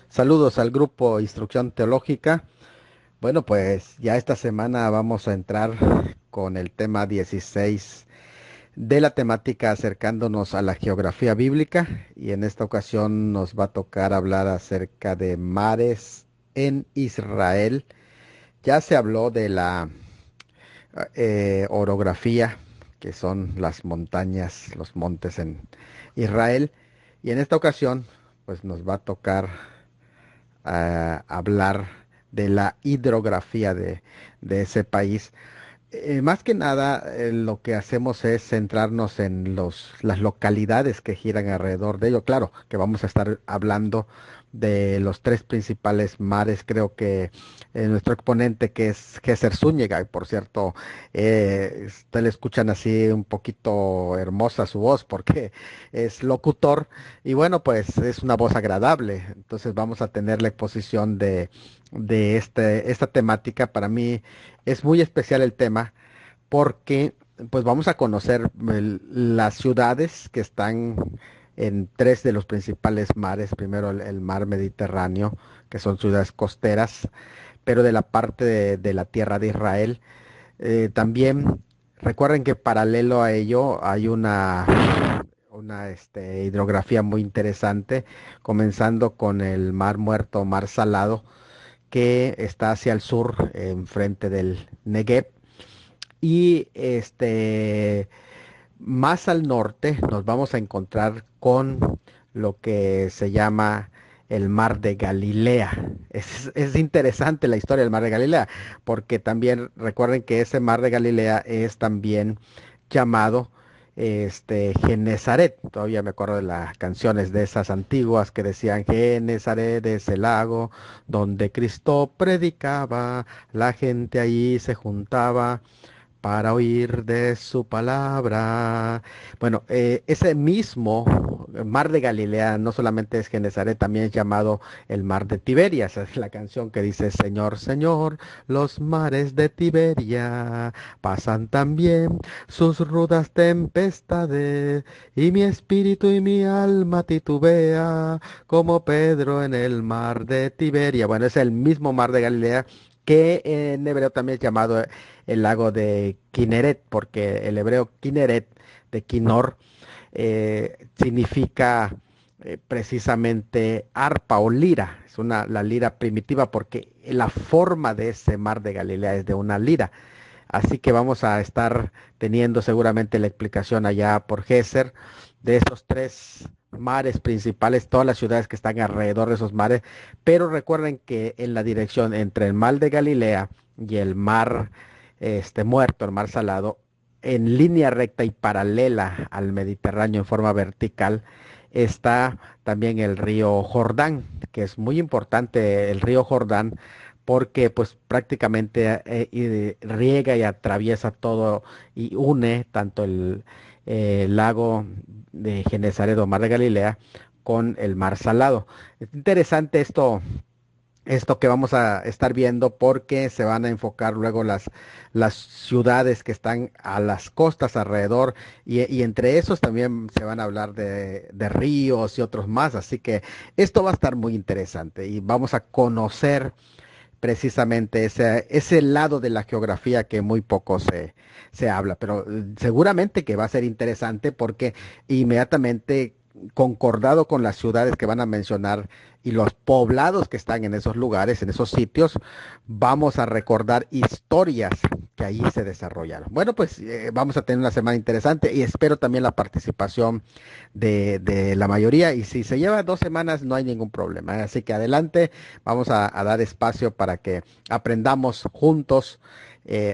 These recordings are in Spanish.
Saludos al grupo Instrucción Teológica. Bueno, pues ya esta semana vamos a entrar con el tema 16 de la temática acercándonos a la geografía bíblica y en esta ocasión nos va a tocar hablar acerca de mares en Israel. Ya se habló de la orografía, que son las montañas, los montes en Israel, y en esta ocasión pues nos va a tocar a hablar de la hidrografía de ese país. Más que nada, lo que hacemos es centrarnos en las localidades que giran alrededor de ello. Claro que vamos a estar hablando de los tres principales mares. Creo que nuestro exponente, que es Géser Zúñiga, y por cierto, usted le escuchan así un poquito hermosa su voz porque es locutor y bueno, pues es una voz agradable. Entonces vamos a tener la exposición de esta temática. Para mí es muy especial el tema porque pues vamos a conocer las ciudades que están en tres de los principales mares. Primero el mar Mediterráneo, que son ciudades costeras, pero de la parte de la tierra de Israel. También recuerden que paralelo a ello hay una hidrografía muy interesante, comenzando con el mar Muerto, mar Salado, que está hacia el sur, enfrente del Negev. Y más al norte nos vamos a encontrar con lo que se llama el mar de Galilea. Es interesante la historia del mar de Galilea, porque también recuerden que ese mar de Galilea es también llamado Genezaret. Todavía me acuerdo de las canciones de esas antiguas que decían Genezaret es el lago donde Cristo predicaba, la gente allí se juntaba para oír de su palabra. Bueno, ese mismo mar de Galilea no solamente es Genezaret, también es llamado el mar de Tiberias. Es la canción que dice, Señor, Señor, los mares de Tiberia pasan también sus rudas tempestades, y mi espíritu y mi alma titubea como Pedro en el mar de Tiberia. Bueno, es el mismo mar de Galilea que en hebreo también es llamado el lago de Kineret, porque el hebreo Kineret de Kinor significa precisamente arpa o lira. Es la lira primitiva porque la forma de ese mar de Galilea es de una lira. Así que vamos a estar teniendo seguramente la explicación allá por Géser de esos tres mares principales, todas las ciudades que están alrededor de esos mares, pero recuerden que en la dirección entre el mar de Galilea y el mar Muerto, el mar Salado, en línea recta y paralela al Mediterráneo en forma vertical, está también el río Jordán, que es muy importante el río Jordán porque pues prácticamente riega y atraviesa todo y une tanto el lago de Genesaret o mar de Galilea con el mar Salado. Es interesante esto que vamos a estar viendo porque se van a enfocar luego las ciudades que están a las costas alrededor y entre esos también se van a hablar de ríos y otros más. Así que esto va a estar muy interesante y vamos a conocer precisamente ese lado de la geografía que muy poco se habla, pero seguramente que va a ser interesante porque inmediatamente concordado con las ciudades que van a mencionar y los poblados que están en esos lugares, en esos sitios, vamos a recordar historias que allí se desarrollaron. Bueno, pues vamos a tener una semana interesante y espero también la participación de la mayoría y si se lleva 2 semanas no hay ningún problema. Así que adelante, vamos a dar espacio para que aprendamos juntos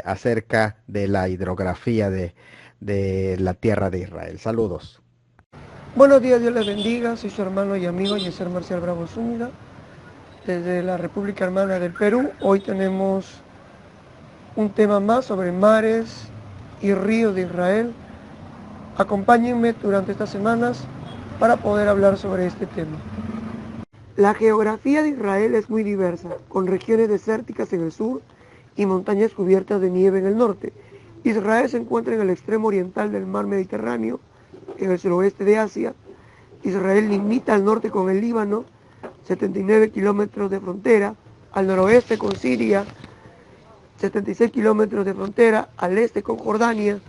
acerca de la hidrografía de la tierra de Israel. Saludos. Buenos días, Dios les bendiga. Soy su hermano y amigo Yeser Marcial Bravo Zúñiga, desde la República Hermana del Perú. Hoy tenemos un tema más sobre mares y ríos de Israel. Acompáñenme durante estas semanas para poder hablar sobre este tema. La geografía de Israel es muy diversa, con regiones desérticas en el sur y montañas cubiertas de nieve en el norte. Israel se encuentra en el extremo oriental del mar Mediterráneo, en el suroeste de Asia. Israel limita al norte con el Líbano, 79 kilómetros de frontera, al noroeste con Siria, 76 kilómetros de frontera, al este con Jordania,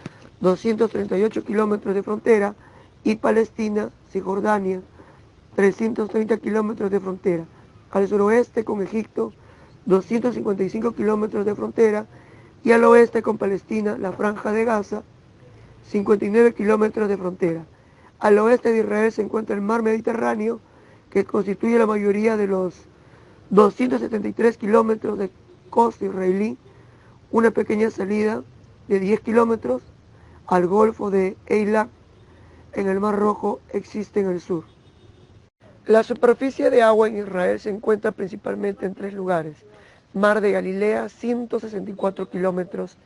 238 kilómetros de frontera, y Palestina, Cisjordania, 330 kilómetros de frontera. Al suroeste con Egipto, 255 kilómetros de frontera, y al oeste con Palestina, la Franja de Gaza, 59 kilómetros de frontera. Al oeste de Israel se encuentra el mar Mediterráneo, que constituye la mayoría de los 273 kilómetros de costa israelí, una pequeña salida de 10 kilómetros al Golfo de Eilat en el Mar Rojo existe en el sur. La superficie de agua en Israel se encuentra principalmente en 3 lugares: Mar de Galilea, 164 kilómetros,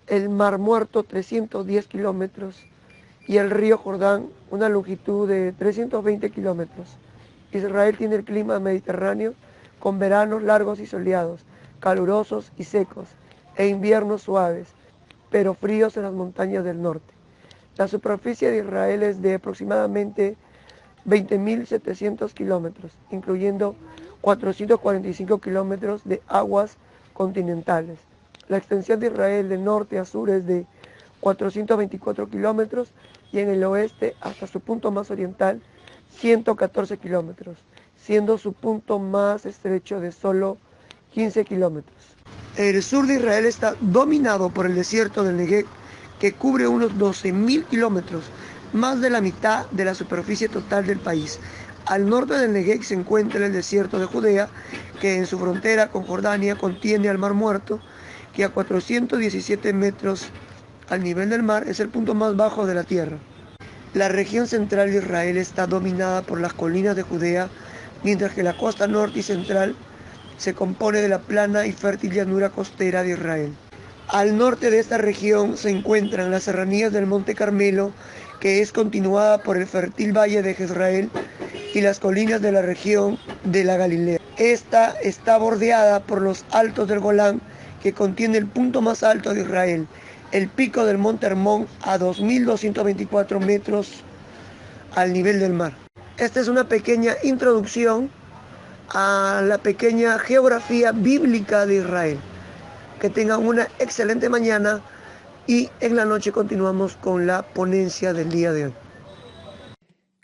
el Mar Muerto, 310 kilómetros, y el río Jordán, una longitud de 320 kilómetros. Israel tiene el clima mediterráneo, con veranos largos y soleados, calurosos y secos, e inviernos suaves, pero fríos en las montañas del norte. La superficie de Israel es de aproximadamente 20.700 kilómetros, incluyendo 445 kilómetros de aguas continentales. La extensión de Israel de norte a sur es de 424 kilómetros y en el oeste hasta su punto más oriental 114 kilómetros, siendo su punto más estrecho de solo 15 kilómetros. El sur de Israel está dominado por el desierto del Negev, que cubre unos 12.000 kilómetros, más de la mitad de la superficie total del país. Al norte del Negev se encuentra el desierto de Judea, que en su frontera con Jordania contiene al Mar Muerto, que a 417 metros al nivel del mar es el punto más bajo de la tierra. La región central de Israel está dominada por las colinas de Judea, mientras que la costa norte y central se compone de la plana y fértil llanura costera de Israel. Al norte de esta región se encuentran las serranías del Monte Carmelo, que es continuada por el fértil valle de Jezreel, y las colinas de la región de la Galilea. Esta está bordeada por los altos del Golán, que contiene el punto más alto de Israel, el pico del Monte Hermón, a 2.224 metros al nivel del mar. Esta es una pequeña introducción a la pequeña geografía bíblica de Israel. Que tengan una excelente mañana y en la noche continuamos con la ponencia del día de hoy.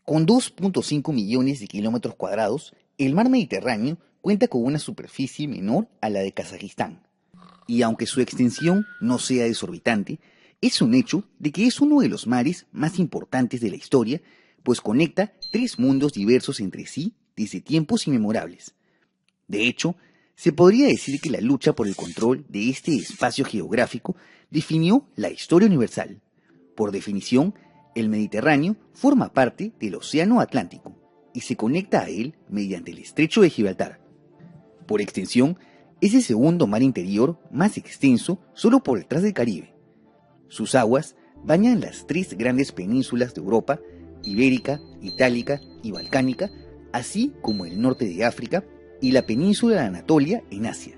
Con 2.5 millones de kilómetros cuadrados, el mar Mediterráneo cuenta con una superficie menor a la de Kazajistán. Y aunque su extensión no sea desorbitante, es un hecho de que es uno de los mares más importantes de la historia, pues conecta 3 mundos diversos entre sí desde tiempos inmemorables. De hecho, se podría decir que la lucha por el control de este espacio geográfico definió la historia universal. Por definición, el Mediterráneo forma parte del Océano Atlántico y se conecta a él mediante el Estrecho de Gibraltar. Por extensión, es el segundo mar interior más extenso solo por detrás del Caribe. Sus aguas bañan las 3 grandes penínsulas de Europa, Ibérica, Itálica y Balcánica, así como el norte de África y la península de Anatolia en Asia.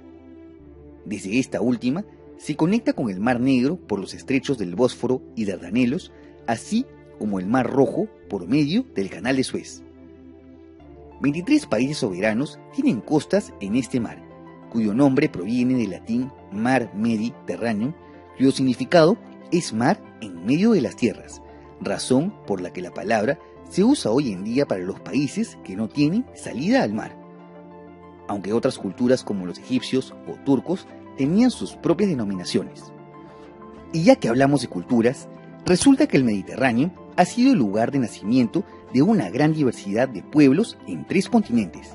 Desde esta última se conecta con el Mar Negro por los estrechos del Bósforo y Dardanelos, así como el Mar Rojo por medio del Canal de Suez. 23 países soberanos tienen costas en este mar, cuyo nombre proviene del latín Mar Mediterraneum, cuyo significado es mar en medio de las tierras, razón por la que la palabra se usa hoy en día para los países que no tienen salida al mar. Aunque otras culturas como los egipcios o turcos tenían sus propias denominaciones. Y ya que hablamos de culturas, resulta que el Mediterráneo ha sido el lugar de nacimiento de una gran diversidad de pueblos en 3 continentes.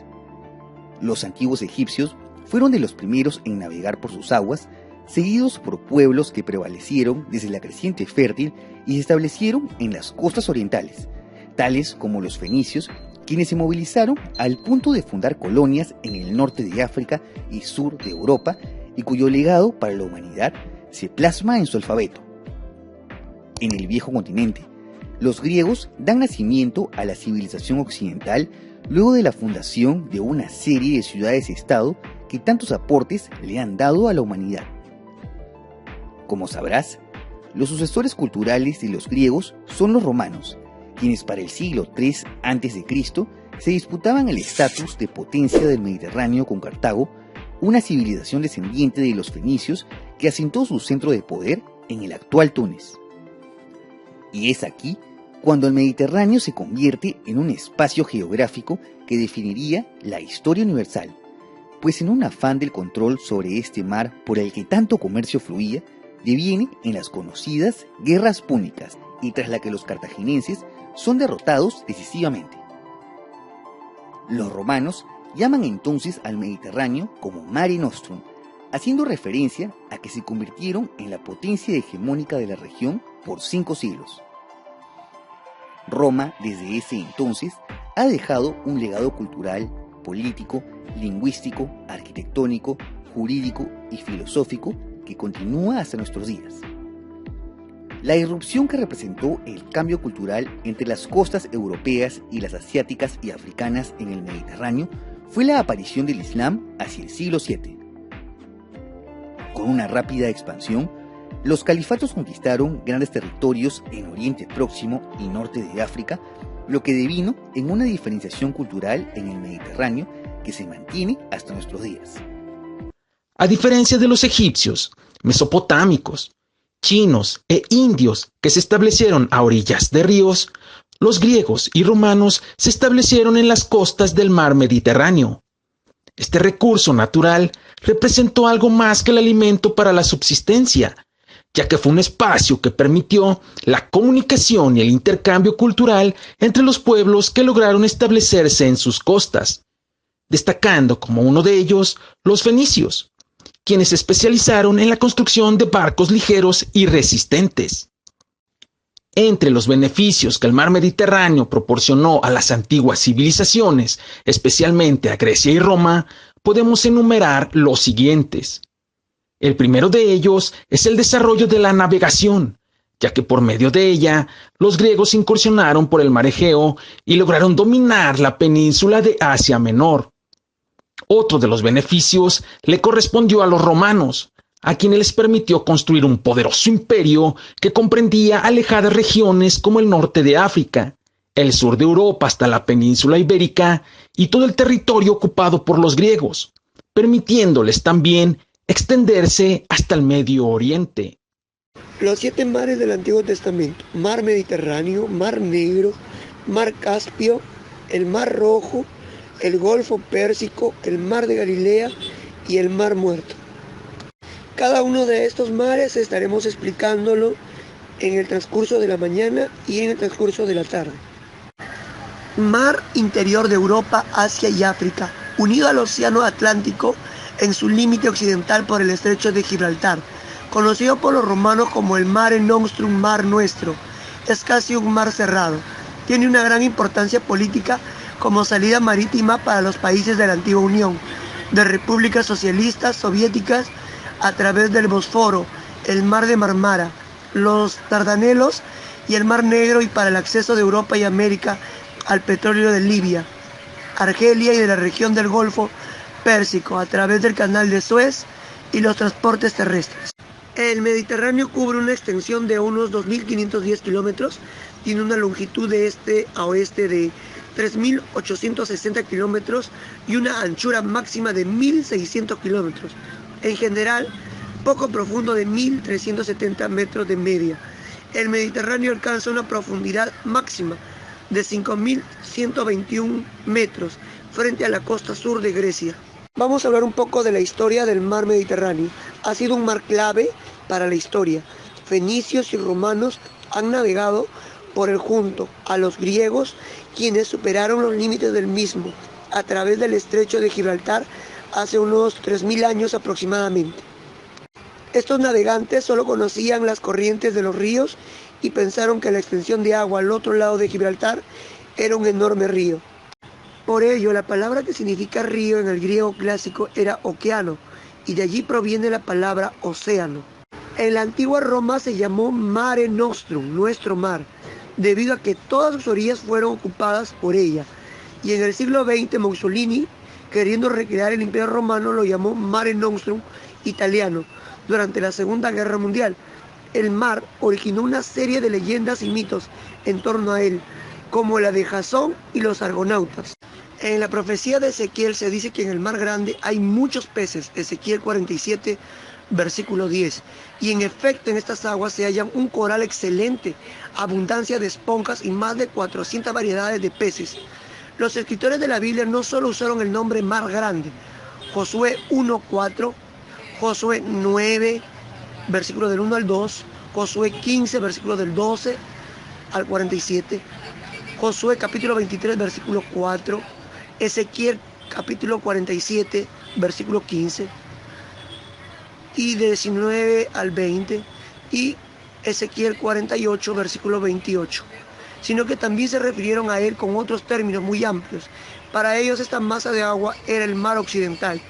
Los antiguos egipcios fueron de los primeros en navegar por sus aguas, seguidos por pueblos que prevalecieron desde la creciente fértil y se establecieron en las costas orientales, tales como los fenicios, quienes se movilizaron al punto de fundar colonias en el norte de África y sur de Europa, y cuyo legado para la humanidad se plasma en su alfabeto. En el viejo continente, los griegos dan nacimiento a la civilización occidental luego de la fundación de una serie de ciudades-estado que tantos aportes le han dado a la humanidad. Como sabrás, los sucesores culturales de los griegos son los romanos, quienes para el siglo III a.C. se disputaban el estatus de potencia del Mediterráneo con Cartago, una civilización descendiente de los fenicios que asentó su centro de poder en el actual Túnez. Y es aquí cuando el Mediterráneo se convierte en un espacio geográfico que definiría la historia universal, pues en un afán del control sobre este mar por el que tanto comercio fluía, deviene en las conocidas guerras púnicas y tras la que los cartagineses son derrotados decisivamente. Los romanos llaman entonces al Mediterráneo como Mare Nostrum, haciendo referencia a que se convirtieron en la potencia hegemónica de la región por 5 siglos. Roma, desde ese entonces, ha dejado un legado cultural, político, lingüístico, arquitectónico, jurídico y filosófico que continúa hasta nuestros días. La irrupción que representó el cambio cultural entre las costas europeas y las asiáticas y africanas en el Mediterráneo fue la aparición del Islam hacia el siglo VII. Con una rápida expansión, los califatos conquistaron grandes territorios en Oriente Próximo y norte de África, lo que devino en una diferenciación cultural en el Mediterráneo que se mantiene hasta nuestros días. A diferencia de los egipcios, mesopotámicos, chinos e indios que se establecieron a orillas de ríos, los griegos y romanos se establecieron en las costas del mar Mediterráneo. Este recurso natural representó algo más que el alimento para la subsistencia, ya que fue un espacio que permitió la comunicación y el intercambio cultural entre los pueblos que lograron establecerse en sus costas, destacando como uno de ellos los fenicios, quienes se especializaron en la construcción de barcos ligeros y resistentes. Entre los beneficios que el mar Mediterráneo proporcionó a las antiguas civilizaciones, especialmente a Grecia y Roma, podemos enumerar los siguientes. El primero de ellos es el desarrollo de la navegación, ya que por medio de ella, los griegos incursionaron por el mar Egeo y lograron dominar la península de Asia Menor. Otro de los beneficios le correspondió a los romanos, a quienes les permitió construir un poderoso imperio que comprendía alejadas regiones como el norte de África, el sur de Europa hasta la península ibérica y todo el territorio ocupado por los griegos, permitiéndoles también extenderse hasta el Medio Oriente. Los 7 mares del Antiguo Testamento: Mar Mediterráneo, Mar Negro, Mar Caspio, el Mar Rojo, el Golfo Pérsico, el Mar de Galilea y el Mar Muerto. Cada uno de estos mares estaremos explicándolo en el transcurso de la mañana y en el transcurso de la tarde. Mar interior de Europa, Asia y África, unido al Océano Atlántico en su límite occidental por el estrecho de Gibraltar, conocido por los romanos como el Mare Nostrum, Mar Nuestro. Es casi un mar cerrado. Tiene una gran importancia política como salida marítima para los países de la antigua Unión, de repúblicas socialistas soviéticas a través del Bósforo, el Mar de Marmara, los Dardanelos y el Mar Negro, y para el acceso de Europa y América al petróleo de Libia, Argelia y de la región del Golfo Pérsico a través del Canal de Suez y los transportes terrestres. El Mediterráneo cubre una extensión de unos 2.510 kilómetros, tiene una longitud de este a oeste de 3.860 kilómetros y una anchura máxima de 1.600 kilómetros. En general, poco profundo de 1.370 metros de media. El Mediterráneo alcanza una profundidad máxima de 5.121 metros frente a la costa sur de Grecia. Vamos a hablar un poco de la historia del mar Mediterráneo. Ha sido un mar clave para la historia. Fenicios y romanos han navegado por él junto a los griegos, quienes superaron los límites del mismo a través del estrecho de Gibraltar hace unos 3.000 años aproximadamente. Estos navegantes solo conocían las corrientes de los ríos y pensaron que la extensión de agua al otro lado de Gibraltar era un enorme río. Por ello, la palabra que significa río en el griego clásico era okeano, y de allí proviene la palabra océano. En la antigua Roma se llamó Mare Nostrum, nuestro mar, debido a que todas sus orillas fueron ocupadas por ella. Y en el siglo XX, Mussolini, queriendo recrear el Imperio Romano, lo llamó Mare Nostrum italiano durante la Segunda Guerra Mundial. El mar originó una serie de leyendas y mitos en torno a él, como la de Jasón y los argonautas. En la profecía de Ezequiel se dice que en el mar grande hay muchos peces, Ezequiel 47, versículo 10. Y en efecto en estas aguas se hallan un coral excelente, abundancia de esponjas y más de 400 variedades de peces. Los escritores de la Biblia no solo usaron el nombre mar grande, Josué 1:4, Josué 9, versículo del 1 al 2, Josué 15, versículo del 12 al 47, Josué capítulo 23, versículo 4, Ezequiel capítulo 47, versículo 15 y de 19 al 20 y Ezequiel 48, versículo 28, sino que también se refirieron a él con otros términos muy amplios. Para ellos esta masa de agua era el mar occidental,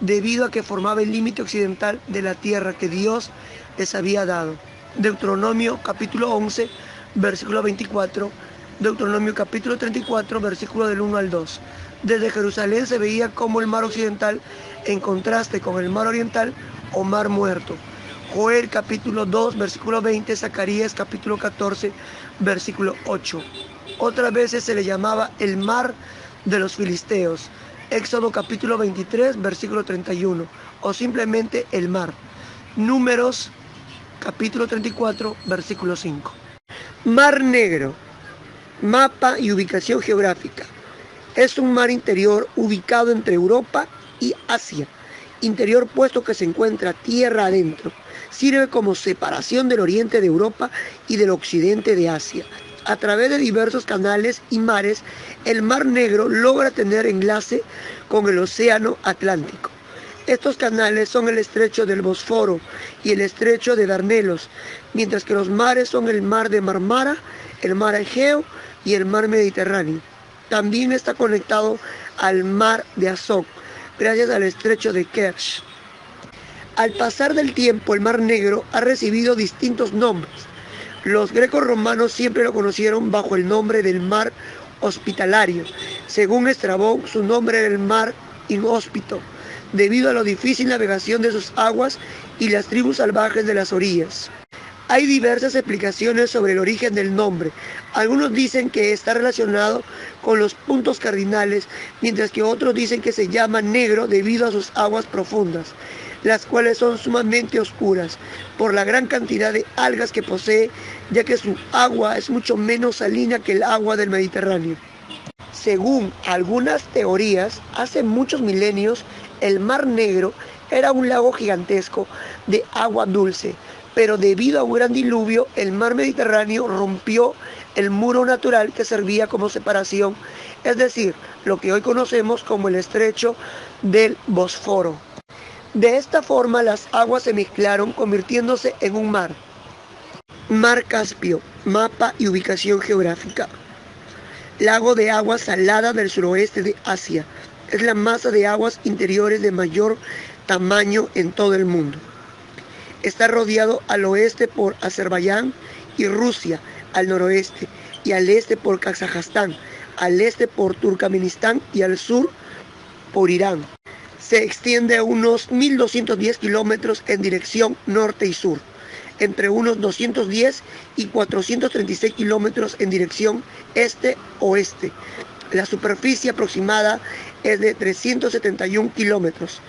debido a que formaba el límite occidental de la tierra que Dios les había dado. Deuteronomio capítulo 11, versículo 24, Deuteronomio capítulo 34, versículo del 1 al 2. Desde Jerusalén se veía como el mar occidental en contraste con el mar oriental o mar muerto. Joel capítulo 2, versículo 20, Zacarías capítulo 14, versículo 8. Otras veces se le llamaba el mar de los filisteos, Éxodo capítulo 23, versículo 31, o simplemente el mar. Números capítulo 34, versículo 5. Mar Negro, mapa y ubicación geográfica. Es un mar interior ubicado entre Europa y Asia. Interior puesto que se encuentra tierra adentro. Sirve como separación del oriente de Europa y del occidente de Asia. A través de diversos canales y mares, el Mar Negro logra tener enlace con el Océano Atlántico. Estos canales son el estrecho del Bósforo y el estrecho de Dardanelos, mientras que los mares son el mar de Marmara, el mar Egeo y el mar Mediterráneo. También está conectado al mar de Azov, gracias al estrecho de Kerch. Al pasar del tiempo, el Mar Negro ha recibido distintos nombres. Los grecos romanos siempre lo conocieron bajo el nombre del Mar Hospitalario. Según Estrabón, su nombre era el Mar Inhóspito, debido a la difícil navegación de sus aguas y las tribus salvajes de las orillas. Hay diversas explicaciones sobre el origen del nombre. Algunos dicen que está relacionado con los puntos cardinales, mientras que otros dicen que se llama negro debido a sus aguas profundas, las cuales son sumamente oscuras por la gran cantidad de algas que posee, ya que su agua es mucho menos salina que el agua del Mediterráneo. Según algunas teorías, hace muchos milenios el Mar Negro era un lago gigantesco de agua dulce, pero debido a un gran diluvio, el mar Mediterráneo rompió el muro natural que servía como separación, es decir, lo que hoy conocemos como el estrecho del Bósforo. De esta forma, las aguas se mezclaron, convirtiéndose en un mar. Mar Caspio, mapa y ubicación geográfica. Lago de agua salada del suroeste de Asia. Es la masa de aguas interiores de mayor tamaño en todo el mundo. Está rodeado al oeste por Azerbaiyán y Rusia, al noroeste, y al este por Kazajstán, al este por Turkmenistán y al sur por Irán. Se extiende a unos 1.210 kilómetros en dirección norte y sur, entre unos 210 y 436 kilómetros en dirección este-oeste. La superficie aproximada es de 371 kilómetros.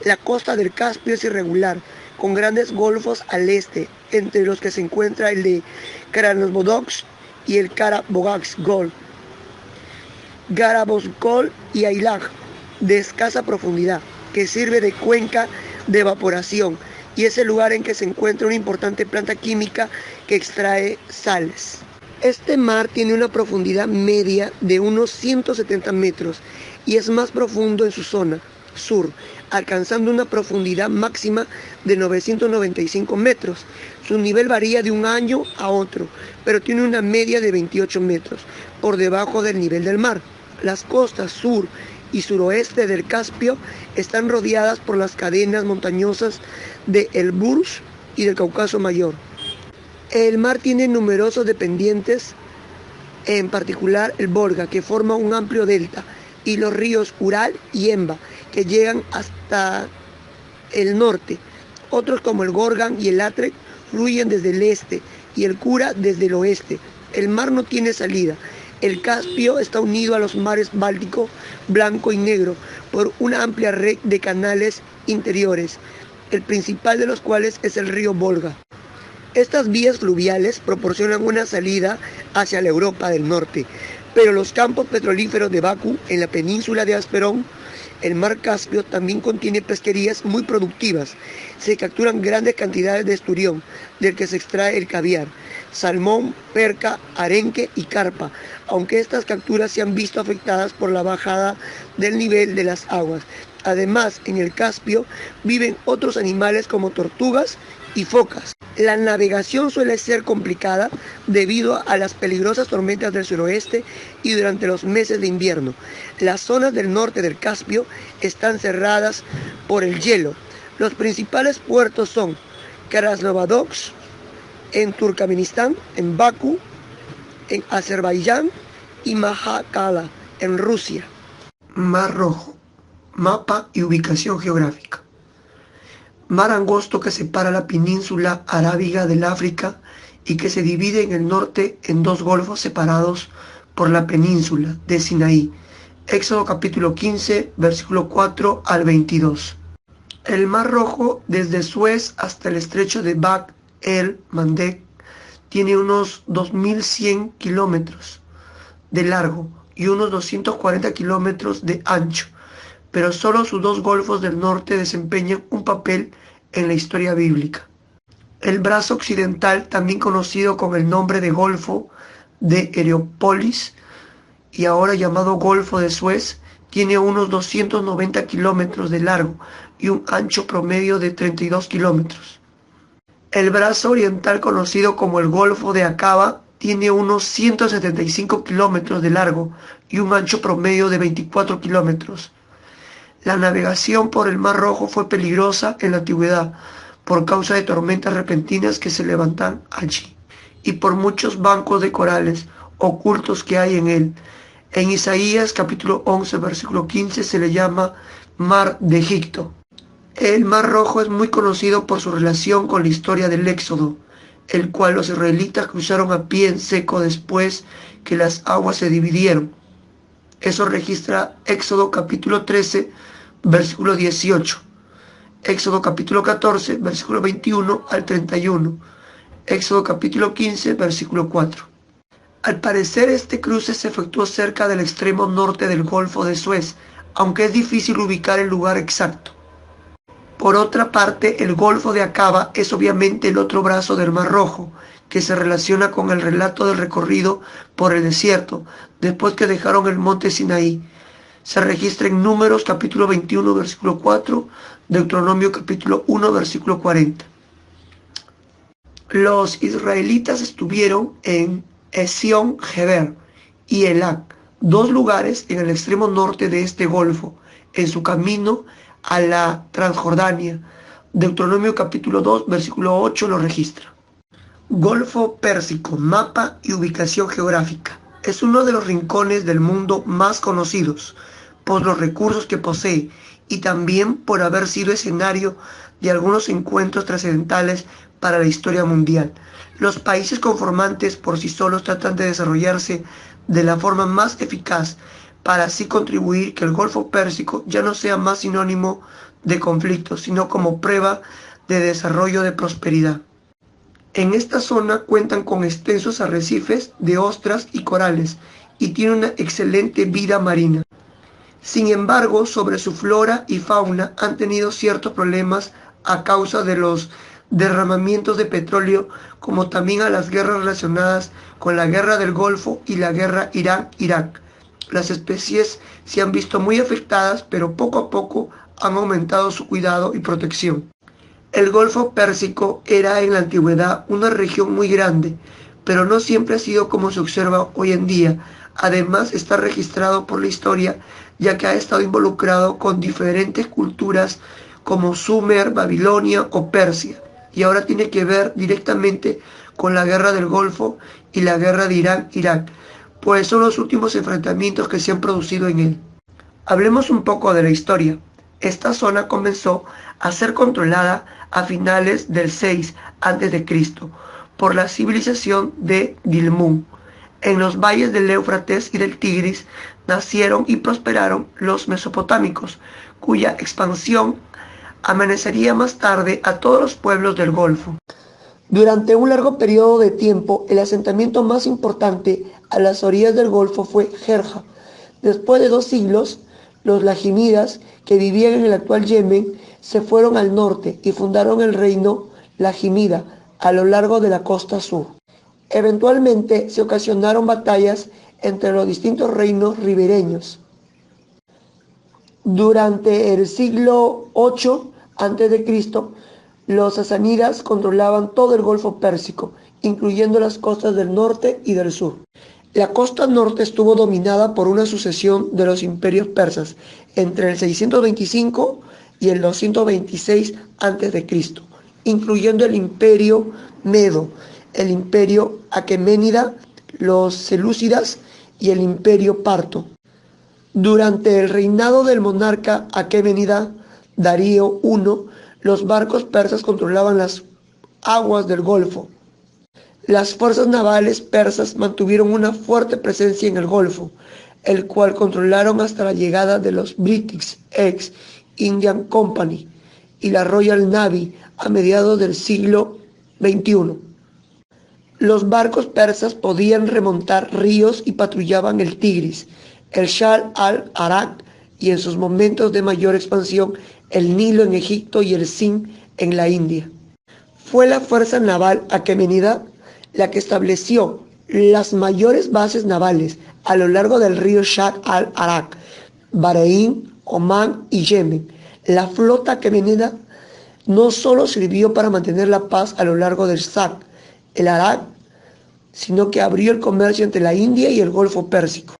La costa del Caspio es irregular, con grandes golfos al este, entre los que se encuentra el de Krasnovodsk y el Kara-Bogaz-Gol, Garabos-Gol y Ailag, de escasa profundidad, que sirve de cuenca de evaporación y es el lugar en que se encuentra una importante planta química que extrae sales. Este mar tiene una profundidad media de unos 170 metros y es más profundo en su zona sur, alcanzando una profundidad máxima de 995 metros. Su nivel varía de un año a otro, pero tiene una media de 28 metros por debajo del nivel del mar. Las costas sur y suroeste del Caspio están rodeadas por las cadenas montañosas de Elburz y del Cáucaso Mayor. El mar tiene numerosos dependientes, en particular el Volga, que forma un amplio delta, y los ríos Ural y Emba, que llegan hasta el norte. Otros como el Gorgan y el Atrek fluyen desde el este y el Kura desde el oeste. El mar no tiene salida. El Caspio está unido a los mares Báltico, Blanco y Negro por una amplia red de canales interiores, el principal de los cuales es el río Volga. Estas vías fluviales proporcionan una salida hacia la Europa del Norte, pero los campos petrolíferos de Bakú, en la península de Asperón, el mar Caspio, también contiene pesquerías muy productivas. Se capturan grandes cantidades de esturión, del que se extrae el caviar, salmón, perca, arenque y carpa, aunque estas capturas se han visto afectadas por la bajada del nivel de las aguas. Además, en el Caspio viven otros animales como tortugas y focas. La navegación suele ser complicada debido a las peligrosas tormentas del suroeste y durante los meses de invierno. Las zonas del norte del Caspio están cerradas por el hielo. Los principales puertos son Krasnovodsk en Turkmenistán, en Bakú, en Azerbaiyán y Makhachkala en Rusia. Mar Rojo, mapa y ubicación geográfica. Mar angosto que separa la península arábiga del África y que se divide en el norte en dos golfos separados por la península de Sinaí. Éxodo capítulo 15, versículo 4 al 22. El Mar Rojo, desde Suez hasta el estrecho de Bab el-Mandeb, tiene unos 2.100 kilómetros de largo y unos 240 kilómetros de ancho, pero solo sus dos golfos del norte desempeñan un papel en la historia bíblica. El brazo occidental, también conocido con el nombre de Golfo de Heliópolis y ahora llamado Golfo de Suez, tiene unos 290 kilómetros de largo y un ancho promedio de 32 kilómetros. El brazo oriental, conocido como el Golfo de Acaba, tiene unos 175 kilómetros de largo y un ancho promedio de 24 kilómetros. La navegación por el Mar Rojo fue peligrosa en la antigüedad por causa de tormentas repentinas que se levantan allí y por muchos bancos de corales ocultos que hay en él. En Isaías capítulo 11 versículo 15 se le llama Mar de Egipto. El Mar Rojo es muy conocido por su relación con la historia del Éxodo, el cual los israelitas cruzaron a pie en seco después que las aguas se dividieron. Eso registra Éxodo capítulo 13, versículo 18. Éxodo capítulo 14, versículo 21 al 31. Éxodo capítulo 15, versículo 4. Al parecer este cruce se efectuó cerca del extremo norte del Golfo de Suez, aunque es difícil ubicar el lugar exacto. Por otra parte, el Golfo de Acaba es obviamente el otro brazo del Mar Rojo, que se relaciona con el relato del recorrido por el desierto, después que dejaron el monte Sinaí. Se registra en Números capítulo 21, versículo 4, Deuteronomio capítulo 1, versículo 40. Los israelitas estuvieron en Esión Geber y Elac, dos lugares en el extremo norte de este golfo, en su camino a la Transjordania. Deuteronomio capítulo 2, versículo 8 lo registra. Golfo Pérsico, mapa y ubicación geográfica. Es uno de los rincones del mundo más conocidos por los recursos que posee y también por haber sido escenario de algunos encuentros trascendentales para la historia mundial. Los países conformantes por sí solos tratan de desarrollarse de la forma más eficaz para así contribuir que el Golfo Pérsico ya no sea más sinónimo de conflicto, sino como prueba de desarrollo de prosperidad. En esta zona cuentan con extensos arrecifes de ostras y corales y tiene una excelente vida marina. Sin embargo, sobre su flora y fauna han tenido ciertos problemas a causa de los derramamientos de petróleo, como también a las guerras relacionadas con la guerra del Golfo y la guerra Irán-Irak. Las especies se han visto muy afectadas, pero poco a poco han aumentado su cuidado y protección. El Golfo Pérsico era en la antigüedad una región muy grande, pero no siempre ha sido como se observa hoy en día. Además, está registrado por la historia, ya que ha estado involucrado con diferentes culturas como Sumer, Babilonia o Persia, y ahora tiene que ver directamente con la guerra del Golfo y la guerra de Irán-Irak, pues son los últimos enfrentamientos que se han producido en él. Hablemos un poco de la historia. Esta zona comenzó a ser controlada a finales del 6 a.C. por la civilización de Dilmun. En los valles del Éufrates y del Tigris nacieron y prosperaron los mesopotámicos, cuya expansión amenazaría más tarde a todos los pueblos del Golfo. Durante un largo periodo de tiempo, el asentamiento más importante a las orillas del Golfo fue Jerja. Después de 2 siglos, los lajimidas, que vivían en el actual Yemen, se fueron al norte y fundaron el reino lajimida a lo largo de la costa sur. Eventualmente se ocasionaron batallas entre los distintos reinos ribereños. Durante el siglo VIII a.C., los sasánidas controlaban todo el Golfo Pérsico, incluyendo las costas del norte y del sur. La costa norte estuvo dominada por una sucesión de los imperios persas entre el 625 y el 226 a.C., incluyendo el imperio medo, el imperio aqueménida, los selúcidas y el imperio parto. Durante el reinado del monarca aqueménida Darío I, los barcos persas controlaban las aguas del Golfo. Las fuerzas navales persas mantuvieron una fuerte presencia en el Golfo, el cual controlaron hasta la llegada de los British East Indian Company y la Royal Navy a mediados del siglo XXI. Los barcos persas podían remontar ríos y patrullaban el Tigris, el Shahr al-Arab y en sus momentos de mayor expansión el Nilo en Egipto y el Sind en la India. Fue la fuerza naval aquemenida la que estableció las mayores bases navales a lo largo del río Shahr al-Arab, Bahrein, Omán y Yemen. La flota aquemenida no solo sirvió para mantener la paz a lo largo del Shahr el-Arab, sino que abrió el comercio entre la India y el Golfo Pérsico.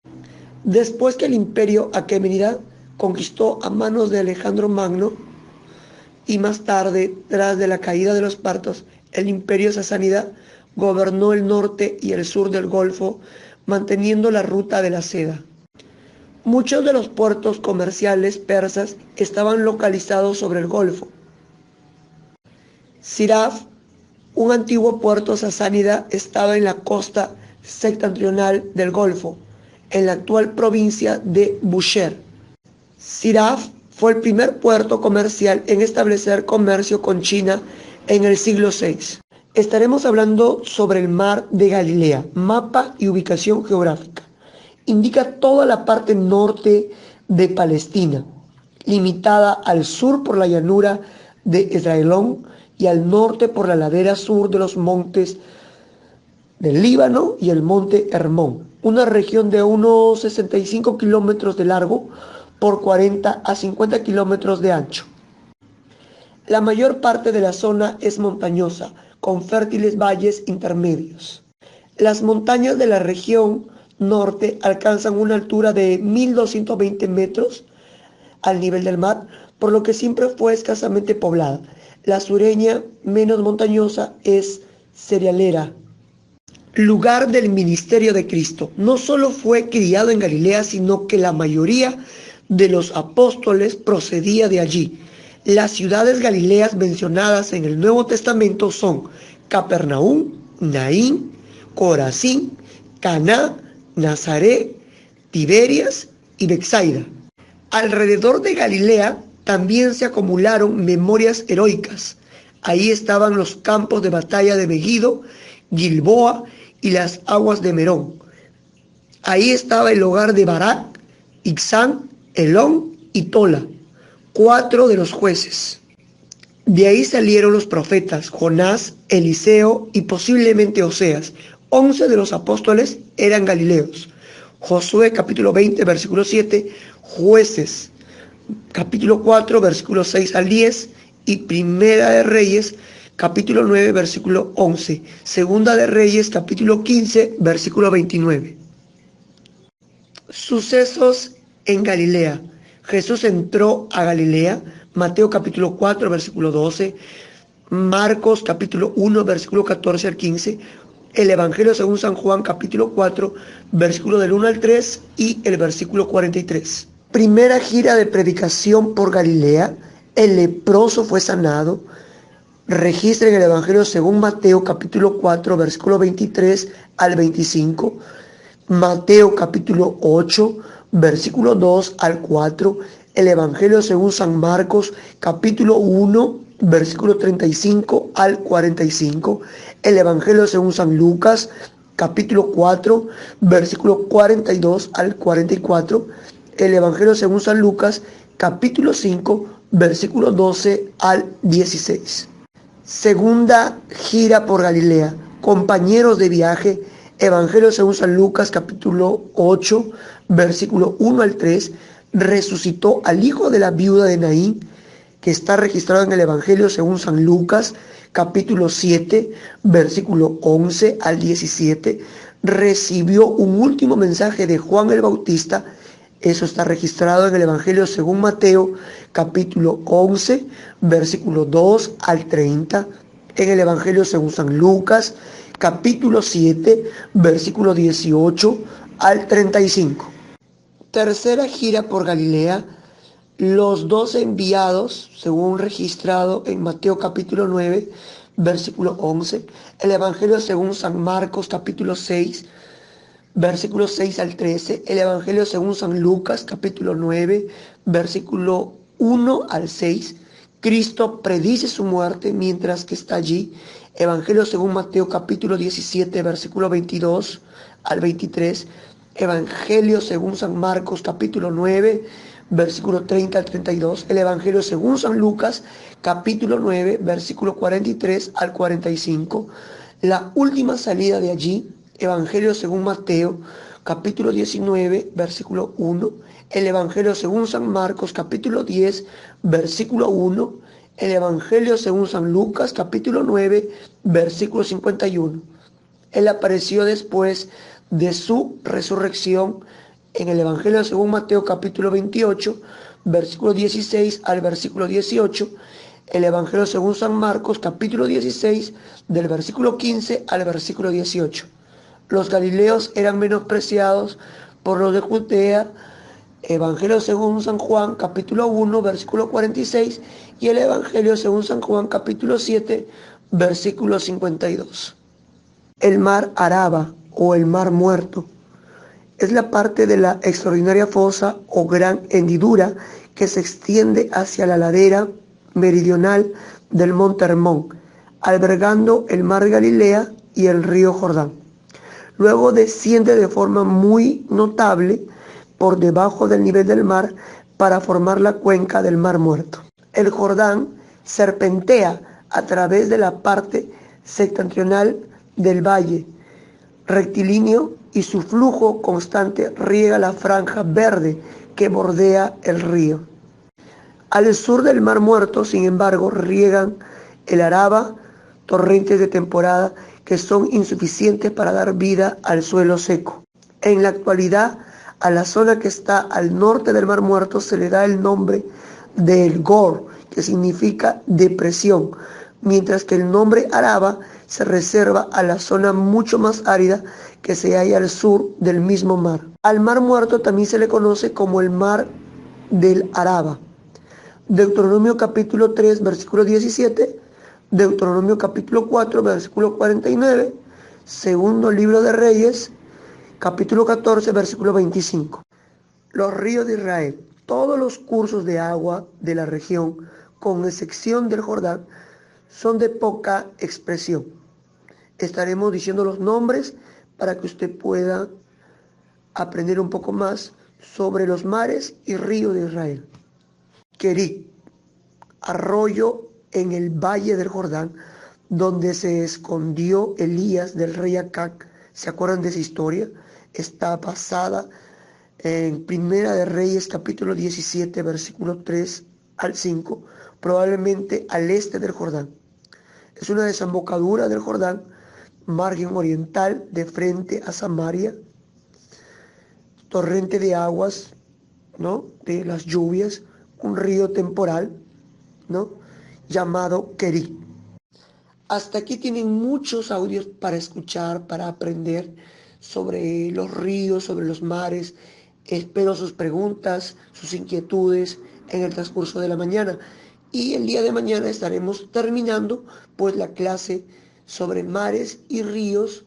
Después que el imperio aquemenida conquistó a manos de Alejandro Magno y más tarde, tras de la caída de los partos, el imperio sasánida gobernó el norte y el sur del Golfo, manteniendo la ruta de la seda. Muchos de los puertos comerciales persas estaban localizados sobre el Golfo. Siraf, un antiguo puerto sasánida, estaba en la costa septentrional del Golfo, en la actual provincia de Bushehr. Siraf fue el primer puerto comercial en establecer comercio con China en el siglo VI. Estaremos hablando sobre el mar de Galilea, mapa y ubicación geográfica. Indica toda la parte norte de Palestina, limitada al sur por la llanura de Esdraelón y al norte por la ladera sur de los montes del Líbano y el monte Hermón, una región de unos 65 kilómetros de largo por 40 a 50 kilómetros de ancho. La mayor parte de la zona es montañosa, con fértiles valles intermedios. Las montañas de la región norte alcanzan una altura de 1.220 metros al nivel del mar, por lo que siempre fue escasamente poblada. La sureña, menos montañosa, es cerealera. Lugar del ministerio de Cristo. No solo fue criado en Galilea, sino que la mayoría de los apóstoles procedía de allí. Las ciudades galileas mencionadas en el Nuevo Testamento son Capernaum, Naín, Corazín, Caná, Nazaret, Tiberias y Betsaida. Alrededor de Galilea también se acumularon memorias heroicas. Ahí estaban los campos de batalla de Megiddo, Gilboa y las aguas de Merón. Ahí estaba el hogar de Barak, Ixán, Elón y Tola, 4 de los jueces. De ahí salieron los profetas Jonás, Eliseo y posiblemente Oseas. 11 de los apóstoles eran galileos. Josué capítulo 20 versículo 7, Jueces capítulo 4 versículo 6 al 10 y Primera de Reyes capítulo 9 versículo 11, Segunda de Reyes capítulo 15 versículo 29. Sucesos en Galilea. Jesús entró a Galilea, Mateo capítulo 4 versículo 12, Marcos capítulo 1 versículo 14 al 15, el Evangelio según San Juan capítulo 4 versículo del 1 al 3 y el versículo 43. Primera gira de predicación por Galilea, el leproso fue sanado. Registra en el Evangelio según Mateo capítulo 4 versículo 23 al 25. Mateo capítulo 8, versículo 2 al 4, el Evangelio según San Marcos capítulo 1, versículo 35 al 45, el Evangelio según San Lucas capítulo 4, versículo 42 al 44, el Evangelio según San Lucas capítulo 5, versículo 12 al 16. Segunda gira por Galilea, compañeros de viaje, Evangelio según San Lucas capítulo 8, versículo 1 al 3, resucitó al hijo de la viuda de Naín, que está registrado en el Evangelio según San Lucas capítulo 7, versículo 11 al 17, recibió un último mensaje de Juan el Bautista. Eso está registrado en el Evangelio según Mateo, capítulo 11, versículo 2 al 30. En el Evangelio según San Lucas, capítulo 7, versículo 18 al 35. Tercera gira por Galilea. Los 12 enviados, según registrado en Mateo capítulo 9, versículo 11. El Evangelio según San Marcos, capítulo 6, versículos 6 al 13, el Evangelio según San Lucas, capítulo 9, versículo 1 al 6, Cristo predice su muerte mientras que está allí, Evangelio según Mateo, capítulo 17, versículo 22 al 23, Evangelio según San Marcos, capítulo 9, versículo 30 al 32, el Evangelio según San Lucas, capítulo 9, versículo 43 al 45, la última salida de allí, Evangelio según Mateo, capítulo 19, versículo 1, el Evangelio según San Marcos, capítulo 10, versículo 1, el Evangelio según San Lucas, capítulo 9, versículo 51. Él apareció después de su resurrección en el Evangelio según Mateo, capítulo 28, versículo 16 al versículo 18, el Evangelio según San Marcos, capítulo 16, del versículo 15 al versículo 18. Los galileos eran menospreciados por los de Judea, Evangelio según San Juan, capítulo 1, versículo 46, y el Evangelio según San Juan, capítulo 7, versículo 52. El mar Araba o el mar muerto es la parte de la extraordinaria fosa o gran hendidura que se extiende hacia la ladera meridional del monte Hermón, albergando el mar de Galilea y el río Jordán. Luego desciende de forma muy notable por debajo del nivel del mar para formar la cuenca del Mar Muerto. El Jordán serpentea a través de la parte septentrional del valle rectilíneo y su flujo constante riega la franja verde que bordea el río. Al sur del Mar Muerto, sin embargo, riegan el Araba, torrentes de temporada que son insuficientes para dar vida al suelo seco. En la actualidad, a la zona que está al norte del Mar Muerto se le da el nombre de El Gor, que significa depresión, mientras que el nombre Araba se reserva a la zona mucho más árida que se halla al sur del mismo mar. Al Mar Muerto también se le conoce como el Mar del Araba. Deuteronomio capítulo 3, versículo 17, Deuteronomio capítulo 4, versículo 49, segundo libro de Reyes, capítulo 14, versículo 25. Los ríos de Israel, todos los cursos de agua de la región, con excepción del Jordán, son de poca expresión. Estaremos diciendo los nombres para que usted pueda aprender un poco más sobre los mares y ríos de Israel. Kerit, arroyo en el valle del Jordán, donde se escondió Elías del rey Acab. ¿Se acuerdan de esa historia? Está basada en Primera de Reyes, capítulo 17, versículo 3 al 5, probablemente al este del Jordán. Es una desembocadura del Jordán, margen oriental de frente a Samaria, torrente de aguas, ¿no?, de las lluvias, un río temporal, ¿no?, llamado Kerit. Hasta aquí tienen muchos audios para escuchar, para aprender sobre los ríos, sobre los mares. Espero sus preguntas, sus inquietudes en el transcurso de la mañana. Y el día de mañana estaremos terminando pues la clase sobre mares y ríos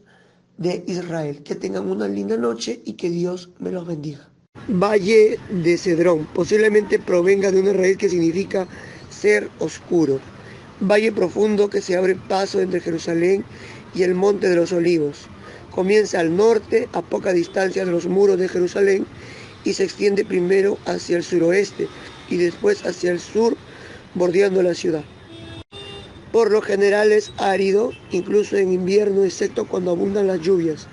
de Israel. Que tengan una linda noche y que Dios me los bendiga. Valle de Cedrón, posiblemente provenga de una raíz que significa ser oscuro. Valle profundo que se abre paso entre Jerusalén y el Monte de los Olivos. Comienza al norte, a poca distancia de los muros de Jerusalén, y se extiende primero hacia el suroeste y después hacia el sur, bordeando la ciudad. Por lo general es árido, incluso en invierno, excepto cuando abundan las lluvias,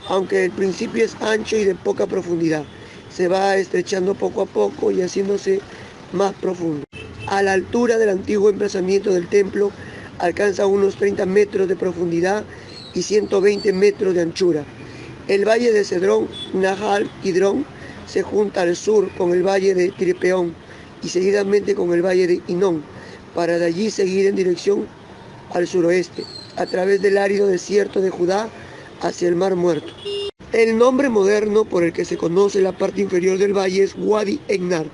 aunque el principio es ancho y de poca profundidad. Se va estrechando poco a poco y haciéndose más profundo. A la altura del antiguo emplazamiento del templo alcanza unos 30 metros de profundidad y 120 metros de anchura. El valle de Cedrón, Nahal y Drón se junta al sur con el valle de Tiripeón y seguidamente con el valle de Hinón, para de allí seguir en dirección al suroeste, a través del árido desierto de Judá hacia el Mar Muerto. El nombre moderno por el que se conoce la parte inferior del valle es Wadi Egnar,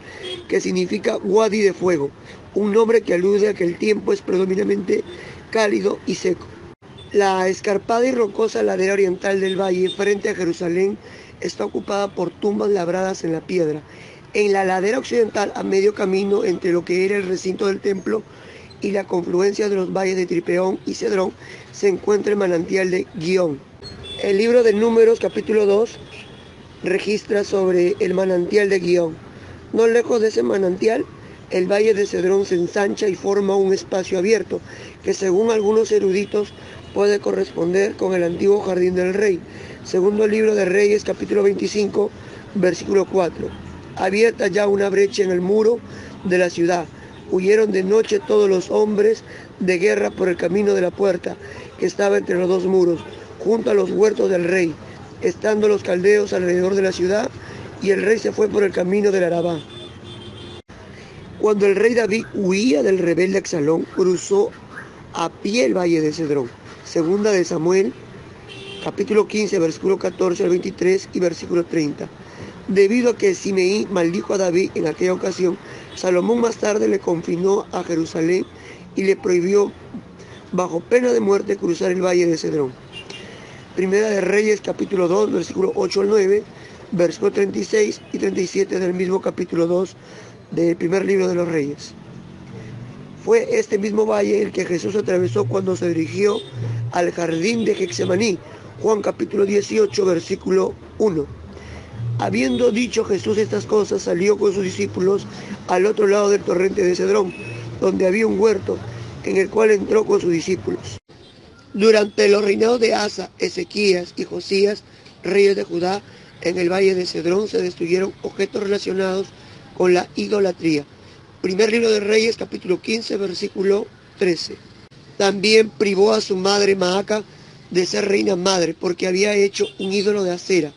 que significa Wadi de fuego, un nombre que alude a que el tiempo es predominantemente cálido y seco. La escarpada y rocosa ladera oriental del valle, frente a Jerusalén, está ocupada por tumbas labradas en la piedra. En la ladera occidental, a medio camino entre lo que era el recinto del templo y la confluencia de los valles de Tripeón y Cedrón, se encuentra el manantial de Guión. El libro de Números, capítulo 2, registra sobre el manantial de Guión. No lejos de ese manantial, el valle de Cedrón se ensancha y forma un espacio abierto, que según algunos eruditos puede corresponder con el antiguo jardín del rey. Segundo libro de Reyes, capítulo 25, versículo 4. Abierta ya una brecha en el muro de la ciudad, huyeron de noche todos los hombres de guerra por el camino de la puerta, que estaba entre los dos muros, junto a los huertos del rey, estando los caldeos alrededor de la ciudad, y el rey se fue por el camino del Arabá. Cuando el rey David huía del rebelde Absalón, cruzó a pie el valle de Cedrón. Segunda de Samuel, capítulo 15, versículo 14 al 23 y versículo 30. Debido a que Simeí maldijo a David en aquella ocasión, Salomón más tarde le confinó a Jerusalén y le prohibió, bajo pena de muerte, cruzar el valle de Cedrón. Primera de Reyes, capítulo 2, versículo 8 al 9, versículo 36 y 37 del mismo capítulo 2 del primer libro de los Reyes. Fue este mismo valle el que Jesús atravesó cuando se dirigió al jardín de Getsemaní. Juan capítulo 18, versículo 1. Habiendo dicho Jesús estas cosas, salió con sus discípulos al otro lado del torrente de Cedrón, donde había un huerto, en el cual entró con sus discípulos. Durante los reinados de Asa, Ezequías y Josías, reyes de Judá, en el valle de Cedrón se destruyeron objetos relacionados con la idolatría. Primer libro de Reyes, capítulo 15, versículo 13. También privó a su madre Maaca de ser reina madre, porque había hecho un ídolo de acera.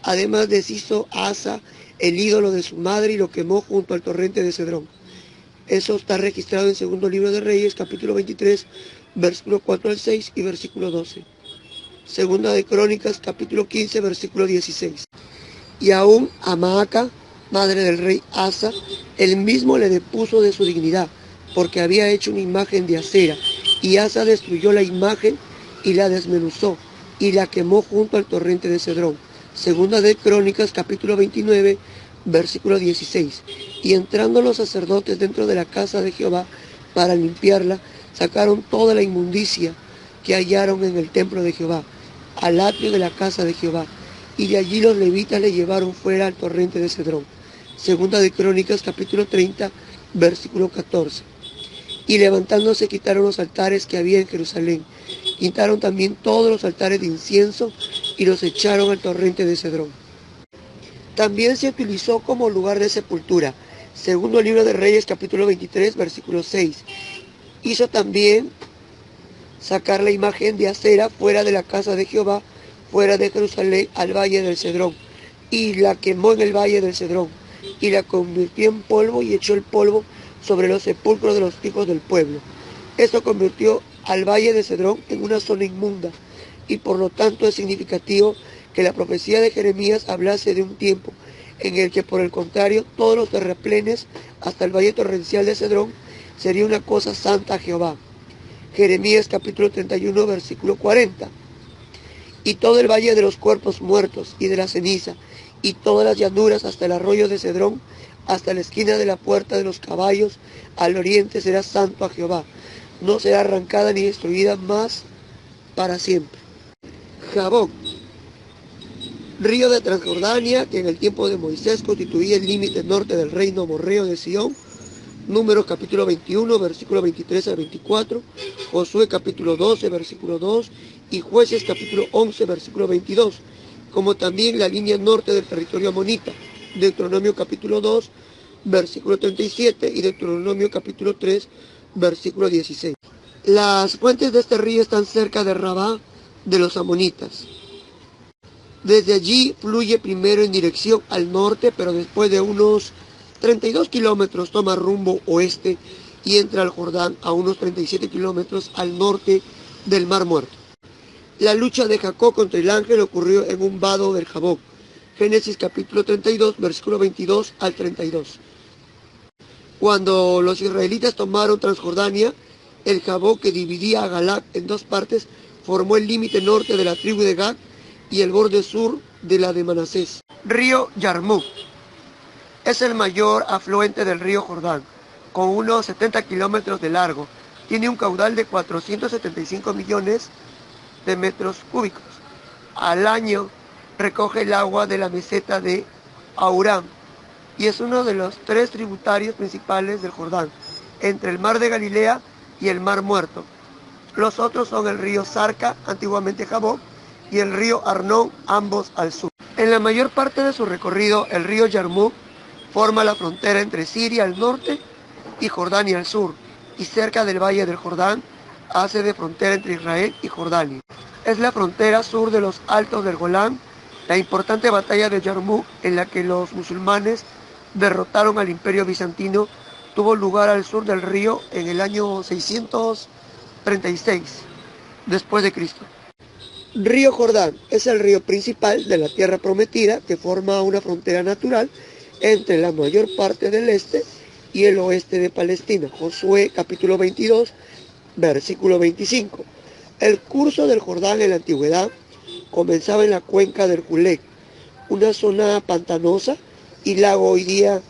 Además deshizo Asa el ídolo de su madre y lo quemó junto al torrente de Cedrón. Eso está registrado en segundo libro de Reyes, capítulo 23, versículo 4 al 6 y versículo 12. Segunda de Crónicas, capítulo 15, versículo 16. Y aún a Maaca, madre del rey Asa, él mismo le depuso de su dignidad, porque había hecho una imagen de acera, y Asa destruyó la imagen y la desmenuzó, y la quemó junto al torrente de Cedrón. Segunda de Crónicas, capítulo 29, versículo 16. Y entrando los sacerdotes dentro de la casa de Jehová para limpiarla, sacaron toda la inmundicia que hallaron en el templo de Jehová, al atrio de la casa de Jehová, y de allí los levitas le llevaron fuera al torrente de Cedrón. Segunda de Crónicas, capítulo 30, versículo 14. Y levantándose quitaron los altares que había en Jerusalén, quitaron también todos los altares de incienso y los echaron al torrente de Cedrón. También se utilizó como lugar de sepultura. Segundo libro de Reyes, capítulo 23, versículo 6. Hizo también sacar la imagen de acera fuera de la casa de Jehová, fuera de Jerusalén, al valle del Cedrón, y la quemó en el valle del Cedrón, y la convirtió en polvo y echó el polvo sobre los sepulcros de los hijos del pueblo. Esto convirtió al valle de Cedrón en una zona inmunda, y por lo tanto es significativo que la profecía de Jeremías hablase de un tiempo en el que, por el contrario, todos los terraplenes hasta el valle torrencial de Cedrón sería una cosa santa a Jehová. Jeremías capítulo 31, versículo 40. y todo el valle de los cuerpos muertos y de la ceniza, y todas las llanuras hasta el arroyo de Cedrón, hasta la esquina de la puerta de los caballos, al oriente será santo a Jehová. No será arrancada ni destruida más para siempre. Jaboc, río de Transjordania, que en el tiempo de Moisés constituía el límite norte del reino amorreo de Sión. Números capítulo 21, versículo 23 al 24, Josué capítulo 12, versículo 2, y Jueces capítulo 11, versículo 22, como también la línea norte del territorio amonita, Deuteronomio capítulo 2, versículo 37, y Deuteronomio capítulo 3, versículo 16. Las fuentes de este río están cerca de Rabá de los amonitas. Desde allí fluye primero en dirección al norte, pero después de unos 32 kilómetros toma rumbo oeste y entra al Jordán a unos 37 kilómetros al norte del Mar Muerto. La lucha de Jacob contra el ángel ocurrió en un vado del Jaboc. Génesis capítulo 32, versículo 22 al 32. Cuando los israelitas tomaron Transjordania, el Jaboc, que dividía a Galaad en dos partes, formó el límite norte de la tribu de Gad y el borde sur de la de Manasés. Río Yarmuk es el mayor afluente del río Jordán, con unos 70 kilómetros de largo. Tiene un caudal de 475 millones de metros cúbicos. Al año recoge el agua de la meseta de Aurán y es uno de los tres tributarios principales del Jordán, entre el mar de Galilea y el Mar Muerto. Los otros son el río Sarca, antiguamente Jaboc, y el río Arnón, ambos al sur. En la mayor parte de su recorrido, el río Yarmuk forma la frontera entre Siria al norte y Jordania al sur, y cerca del valle del Jordán hace de frontera entre Israel y Jordania. Es la frontera sur de los Altos del Golán, la importante batalla de Yarmuk, en la que los musulmanes derrotaron al imperio bizantino, tuvo lugar al sur del río en el año 636 después de Cristo. Río Jordán es el río principal de la tierra prometida que forma una frontera natural entre la mayor parte del este y el oeste de Palestina. Josué capítulo 22, versículo 25. El curso del Jordán en la antigüedad comenzaba en la cuenca del Julec, una zona pantanosa y lago hoy día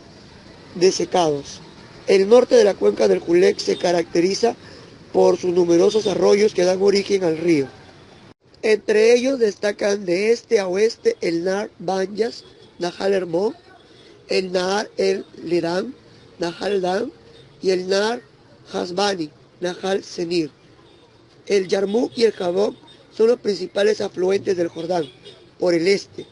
desecados. El norte de la cuenca del Julec se caracteriza por sus numerosos arroyos que dan origen al río. Entre ellos destacan de este a oeste el Nar Banyas, Nahal Hermón, el Nar El Lerán, Nahal Dan, y el Nar Hasbani, Nahal Senir. El Yarmuk y el Jaboc son los principales afluentes del Jordán por el este,